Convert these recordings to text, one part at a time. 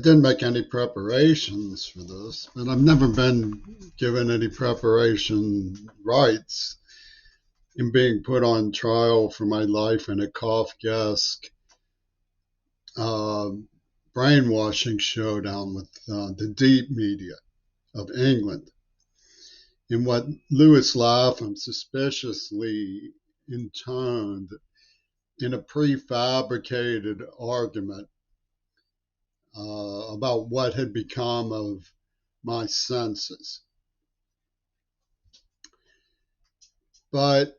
I didn't make any preparations for this, and I've never been given any preparation rights in being put on trial for my life in a Kafkaesque uh, brainwashing showdown with the deep media of England. In what Lewis Lapham suspiciously intoned in a prefabricated argument about what had become of my senses. But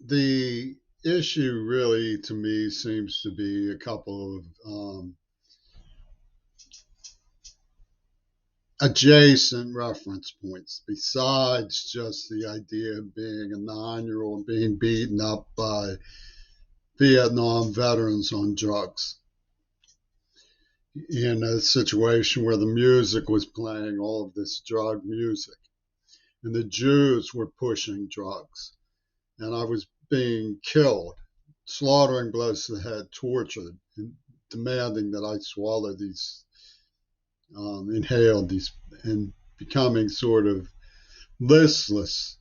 the issue really, to me, seems to be a couple of adjacent reference points besides just the idea of being a 9-year-old being beaten up by Vietnam veterans on drugs in a situation where the music was playing all of this drug music and the Jews were pushing drugs and I was being killed, slaughtering blows to the head, tortured, and demanding that I swallow these, inhale these, and becoming sort of listless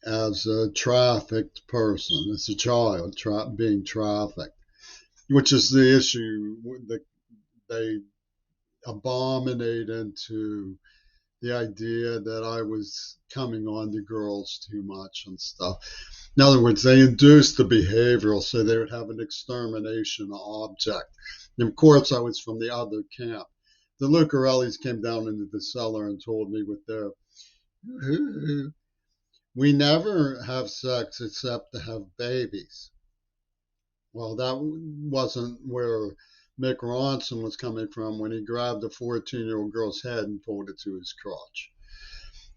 as a trafficked person, as a child being trafficked, which is the issue that they abominate into the idea that I was coming on to girls too much and stuff. In other words, they induced the behavioral so they would have an extermination object. And of course, I was from the other camp. The Lucarellis came down into the cellar and told me with their, we never have sex except to have babies. Well, that wasn't where Mick Ronson was coming from when he grabbed a 14-year-old girl's head and pulled it to his crotch.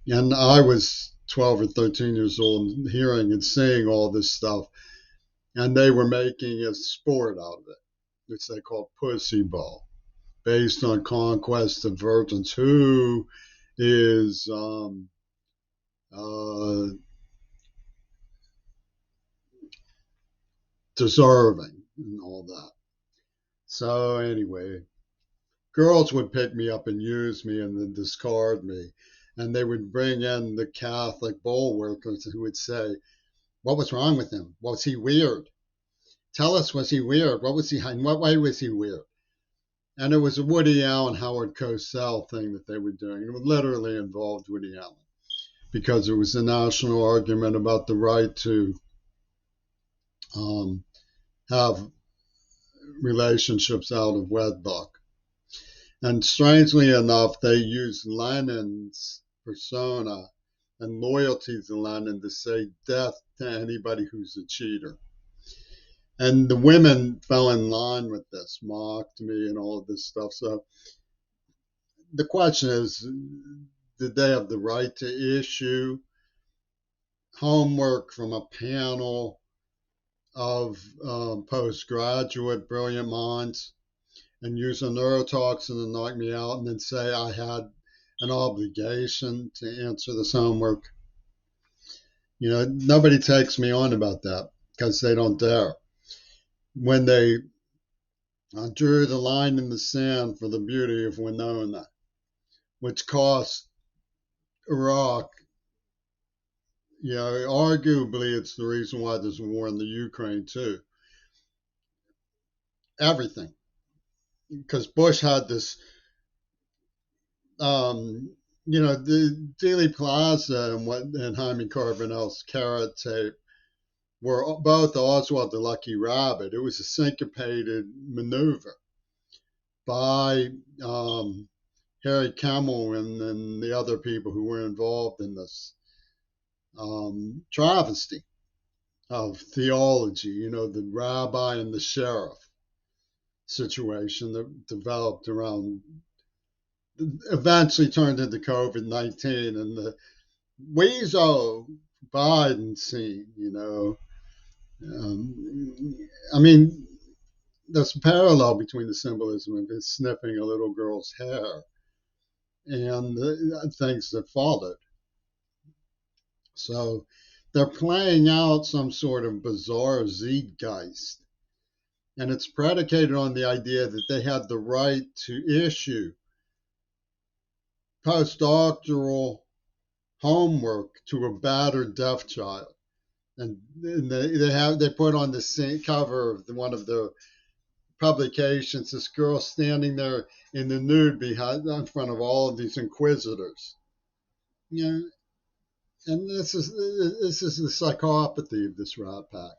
And I was 12 or 13 years old hearing and seeing all this stuff. And they were making a sport out of it, which they call pussy ball, based on conquest of virgins. Who is deserving and all that. So anyway, girls would pick me up and use me and then discard me. And they would bring in the Catholic poll workers who would say, what was wrong with him? Was he weird? Tell us, was he weird? In what way was he weird? And it was a Woody Allen, Howard Cosell thing that they were doing. It literally involved Woody Allen because it was a national argument about the right to have relationships out of wedlock. And strangely enough, they used Lenin's persona and loyalty to Lenin to say death to anybody who's a cheater. And the women fell in line with this, mocked me and all of this stuff. So the question is, did they have the right to issue homework from a panel of postgraduate brilliant minds and use a neurotoxin to knock me out and then say I had an obligation to answer this homework? You know, nobody takes me on about that because they don't dare. When they drew the line in the sand for the beauty of Winona, which cost Iraq, you know, arguably it's the reason why there's a war in the Ukraine too. Everything. Because Bush had this, you know, the Dealey Plaza and Jaime Carbonell's Carrot Tape were both Oswald the Lucky Rabbit. It was a syncopated maneuver by Harry Kemmel and the other people who were involved in this travesty of theology, you know, the rabbi and the sheriff situation that developed around, eventually turned into COVID-19 and the Weasel Biden scene, you know. I mean, there's a parallel between the symbolism of his sniffing a little girl's hair and the things that followed. So they're playing out some sort of bizarre zeitgeist And it's predicated on the idea that they had the right to issue postdoctoral homework to a battered deaf child. And they put on the cover of one of the publications this girl standing there in the nude in front of all of these inquisitors. You know, and this is the psychopathy of this rat pack.